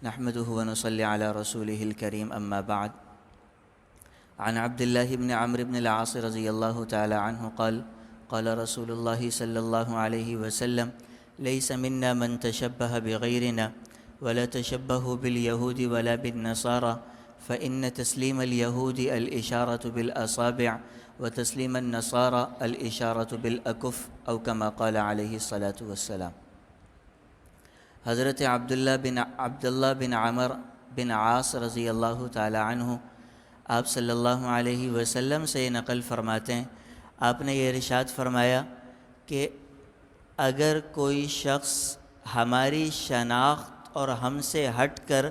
نحمده ونصلي على رسوله الكريم أما بعد. عن عبد الله بن عمرو بن العاص رضي الله تعالى عنه قال قال رسول الله صلى الله عليه وسلم ليس منا من تشبه بغيرنا ولا تشبهوا باليهود ولا بالنصارى فإن تسليم اليهود الإشارة بالأصابع وتسليم النصارى الإشارة بالأكف أو كما قال عليه الصلاة والسلام. حضرت عبداللہ بن عمر بن عاص رضی اللہ تعالی عنہ آپ صلی اللہ علیہ وسلم سے نقل فرماتے ہیں، آپ نے یہ ارشاد فرمایا کہ اگر کوئی شخص ہماری شناخت اور ہم سے ہٹ کر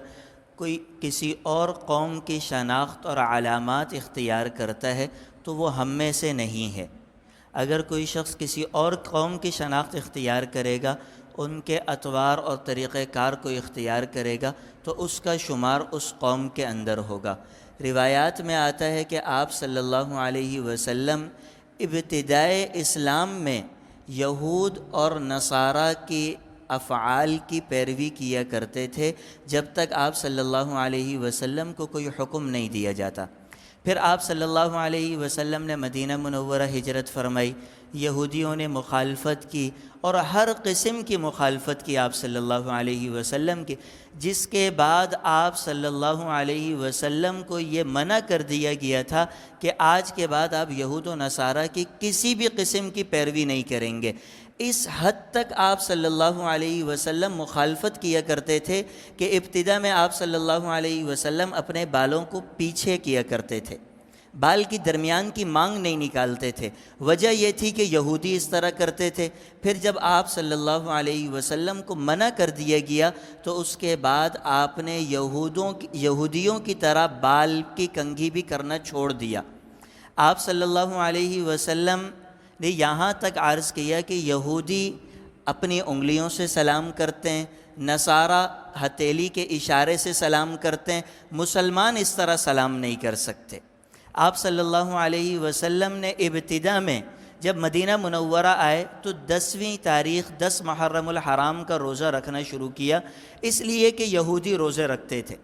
کوئی کسی اور قوم کی شناخت اور علامات اختیار کرتا ہے تو وہ ہم میں سے نہیں ہے. اگر کوئی شخص کسی اور قوم کی شناخت اختیار کرے گا، ان کے اطوار اور طریقہ کار کو اختیار کرے گا تو اس کا شمار اس قوم کے اندر ہوگا. روایات میں آتا ہے کہ آپ صلی اللہ علیہ وسلم ابتدائے اسلام میں یہود اور نصارہ کی افعال کی پیروی کیا کرتے تھے جب تک آپ صلی اللہ علیہ وسلم کو کوئی حکم نہیں دیا جاتا. پھر آپ صلی اللہ علیہ وسلم نے مدینہ منورہ ہجرت فرمائی، یہودیوں نے مخالفت کی اور ہر قسم کی مخالفت کی آپ صلی اللہ علیہ وسلم کی، جس کے بعد آپ صلی اللہ علیہ وسلم کو یہ منع کر دیا گیا تھا کہ آج کے بعد آپ یہود و نصارہ کی کسی بھی قسم کی پیروی نہیں کریں گے. اس حد تک آپ صلی اللہ علیہ وسلم مخالفت کیا کرتے تھے کہ ابتدا میں آپ صلی اللہ علیہ وسلم اپنے بالوں کو پیچھے کیا کرتے تھے، بال کی درمیان کی مانگ نہیں نکالتے تھے. وجہ یہ تھی کہ یہودی اس طرح کرتے تھے. پھر جب آپ صلی اللہ علیہ وسلم کو منع کر دیا گیا تو اس کے بعد آپ نے یہودیوں کی طرح بال کی کنگھی بھی کرنا چھوڑ دیا. آپ صلی اللہ علیہ وسلم نے یہاں تک عرض کیا کہ یہودی اپنی انگلیوں سے سلام کرتے ہیں، نصارہ ہتھیلی کے اشارے سے سلام کرتے ہیں، مسلمان اس طرح سلام نہیں کر سکتے. آپ صلی اللہ علیہ وسلم نے ابتدا میں جب مدینہ منورہ آئے تو 10ویں تاریخ 10 محرم الحرام کا روزہ رکھنا شروع کیا، اس لیے کہ یہودی روزے رکھتے تھے.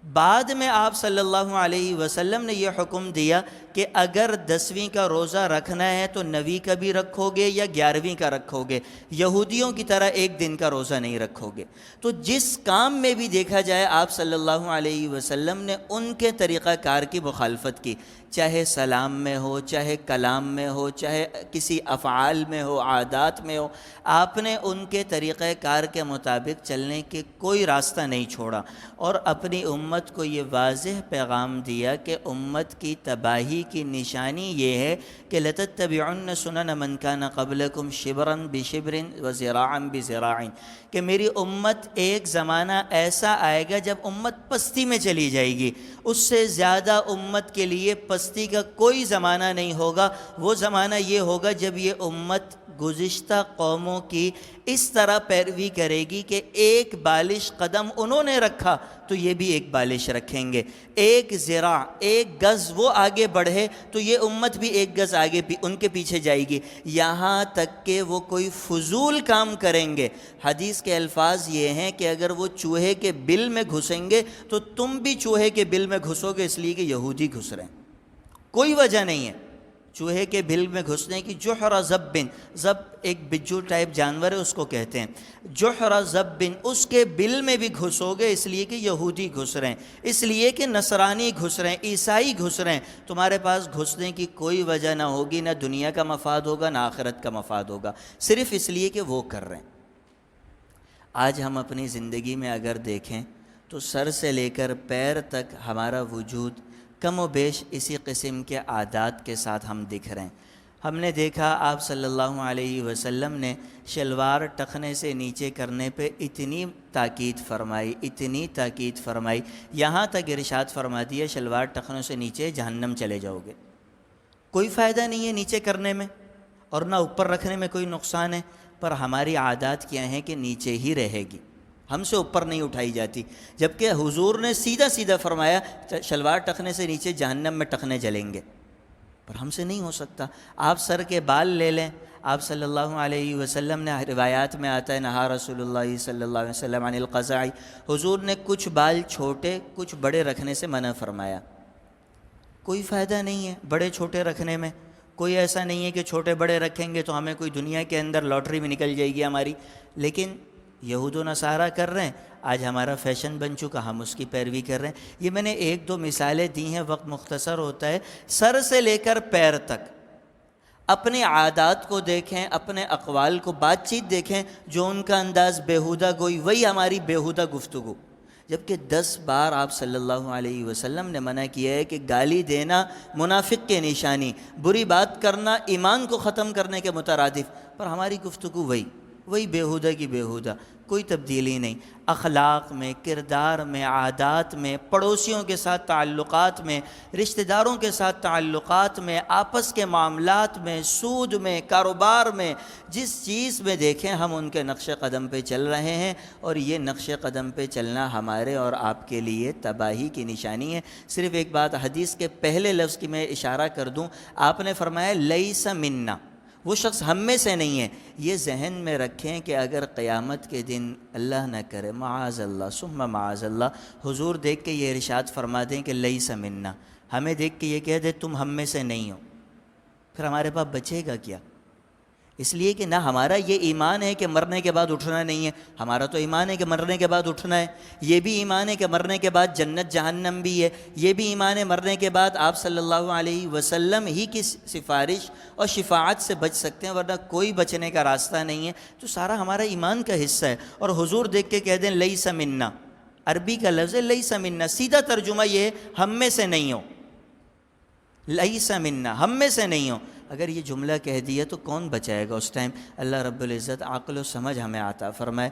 بعد میں آپ صلی اللہ علیہ وسلم نے یہ حکم دیا کہ اگر 10ویں کا روزہ رکھنا ہے تو 9ویں کا بھی رکھو گے یا 11ویں کا رکھو گے، یہودیوں کی طرح ایک دن کا روزہ نہیں رکھو گے. تو جس کام میں بھی دیکھا جائے آپ صلی اللہ علیہ وسلم نے ان کے طریقہ کار کی مخالفت کی، چاہے سلام میں ہو، چاہے کلام میں ہو، چاہے کسی افعال میں ہو، عادات میں ہو. آپ نے ان کے طریقہ کار کے مطابق چلنے کے کوئی راستہ نہیں چھوڑا اور اپنی امت کو یہ واضح پیغام دیا کہ امت کی تباہی کی نشانی یہ ہے کہ لَتَتَّبِعُنَّ سُنَنَ مَنْ كَانَ قَبْلَكُمْ شِبْرًا بِشِبْرٍ وَذِرَاعًا بِذِرَاعٍ، کہ میری امت ایک زمانہ ایسا آئے گا جب امت پستی میں چلی جائے گی. اس سے زیادہ امت کے لیے پستی کا کوئی زمانہ نہیں ہوگا. وہ زمانہ یہ ہوگا جب یہ امت گزشتہ قوموں کی اس طرح پیروی کرے گی کہ ایک بالش قدم انہوں نے رکھا تو یہ بھی ایک بالش رکھیں گے، ایک ذراع ایک گز وہ آگے بڑھے تو یہ امت بھی ایک گز آگے ان کے پیچھے جائے گی، یہاں تک کہ وہ کوئی فضول کام کریں گے. حدیث کے الفاظ یہ ہیں کہ اگر وہ چوہے کے بل میں گھسیں گے تو تم بھی چوہے کے بل میں گھسو گے، اس لیے کہ یہودی گھس رہے ہیں. کوئی وجہ نہیں ہے چوہے کے بل میں گھسنے کی. جحر ضب، ضب ایک بجو ٹائپ جانور ہے، اس کو کہتے ہیں. جحر ضب، اس کے بل میں بھی گھسو گے اس لیے کہ یہودی گھس رہے ہیں، اس لیے کہ نصرانی گھس رہے ہیں، عیسائی گھس رہے ہیں. تمہارے پاس گھسنے کی کوئی وجہ نہ ہوگی، نہ دنیا کا مفاد ہوگا نہ آخرت کا مفاد ہوگا، صرف اس لیے کہ وہ کر رہے ہیں. آج ہم اپنی زندگی میں اگر دیکھیں تو سر سے لے کر پیر تک ہمارا وجود کم و بیش اسی قسم کے عادات کے ساتھ ہم دکھ رہے ہیں. ہم نے دیکھا آپ صلی اللہ علیہ وسلم نے شلوار ٹخنے سے نیچے کرنے پہ اتنی تاکید فرمائی، یہاں تک ارشاد فرما دیا شلوار ٹخنوں سے نیچے جہنم چلے جاؤ گے. کوئی فائدہ نہیں ہے نیچے کرنے میں اور نہ اوپر رکھنے میں کوئی نقصان ہے، پر ہماری عادات کیا ہیں کہ نیچے ہی رہے گی، ہم سے اوپر نہیں اٹھائی جاتی. جبکہ حضور نے سیدھا فرمایا شلوار ٹخنے سے نیچے جہنم میں ٹخنے جلیں گے، پر ہم سے نہیں ہو سکتا. آپ سر کے بال لے لیں، آپ صلی اللہ علیہ وسلم نے روایات میں آتا ہے نہا رسول اللہ صلی اللہ علیہ وسلم عن القزع، حضور نے کچھ بال چھوٹے کچھ بڑے رکھنے سے منع فرمایا۔ کوئی فائدہ نہیں ہے بڑے چھوٹے رکھنے میں، کوئی ایسا نہیں ہے کہ چھوٹے بڑے رکھیں گے تو ہمیں کوئی دنیا کے اندر لاٹری میں نکل جائے گی ہماری، لیکن یہود و نصارہ کر رہے ہیں، آج ہمارا فیشن بن چکا، ہم اس کی پیروی کر رہے ہیں۔ یہ میں نے ایک دو مثالیں دی ہیں، وقت مختصر ہوتا ہے۔ سر سے لے کر پیر تک اپنے عادات کو دیکھیں، اپنے اقوال کو، بات چیت دیکھیں، جو ان کا انداز بیہودہ گوئی وہی ہماری بیہودہ گفتگو، جبکہ 10 بار آپ صلی اللہ علیہ وسلم نے منع کیا ہے کہ گالی دینا منافق کے نشانی، بری بات کرنا ایمان کو ختم کرنے کے مترادف، پر ہماری گفتگو وہی بیہودہ کی بیہودہ، کوئی تبدیلی نہیں۔ اخلاق میں، کردار میں، عادات میں، پڑوسیوں کے ساتھ تعلقات میں، رشتہ داروں کے ساتھ تعلقات میں، آپس کے معاملات میں، سود میں، کاروبار میں، جس چیز میں دیکھیں ہم ان کے نقش قدم پہ چل رہے ہیں، اور یہ نقش قدم پہ چلنا ہمارے اور آپ کے لیے تباہی کی نشانی ہے۔ صرف ایک بات حدیث کے پہلے لفظ کی میں اشارہ کر دوں، آپ نے فرمایا لیس منا، وہ شخص ہم میں سے نہیں ہے۔ یہ ذہن میں رکھیں کہ اگر قیامت کے دن اللہ نہ کرے، معاذ اللہ ثم معاذ اللہ، حضور دیکھ کے یہ ارشاد فرما دیں کہ لیس منا، ہمیں دیکھ کے یہ کہہ دے تم ہم میں سے نہیں ہو، پھر ہمارے پاس بچے گا کیا؟ اس لیے کہ نہ ہمارا یہ ایمان ہے کہ مرنے کے بعد اٹھنا نہیں ہے، ہمارا تو ایمان ہے کہ مرنے کے بعد اٹھنا ہے، یہ بھی ایمان ہے کہ مرنے کے بعد جنت جہنم بھی ہے، یہ بھی ایمان ہے مرنے کے بعد آپ صلی اللہ علیہ وسلم ہی کی سفارش اور شفاعت سے بچ سکتے ہیں، ورنہ کوئی بچنے کا راستہ نہیں ہے۔ تو سارا ہمارا ایمان کا حصہ ہے، اور حضور دیکھ کے کہہ دیں لیس منا، عربی کا لفظ ہے لیس منا، سیدھا ترجمہ یہ ہے ہم میں سے نہیں ہو، لیس منا، ہم میں سے نہیں ہو۔ اگر یہ جملہ کہہ دیا تو کون بچائے گا اس ٹائم؟ اللہ رب العزت عقل و سمجھ ہمیں عطا فرمائے۔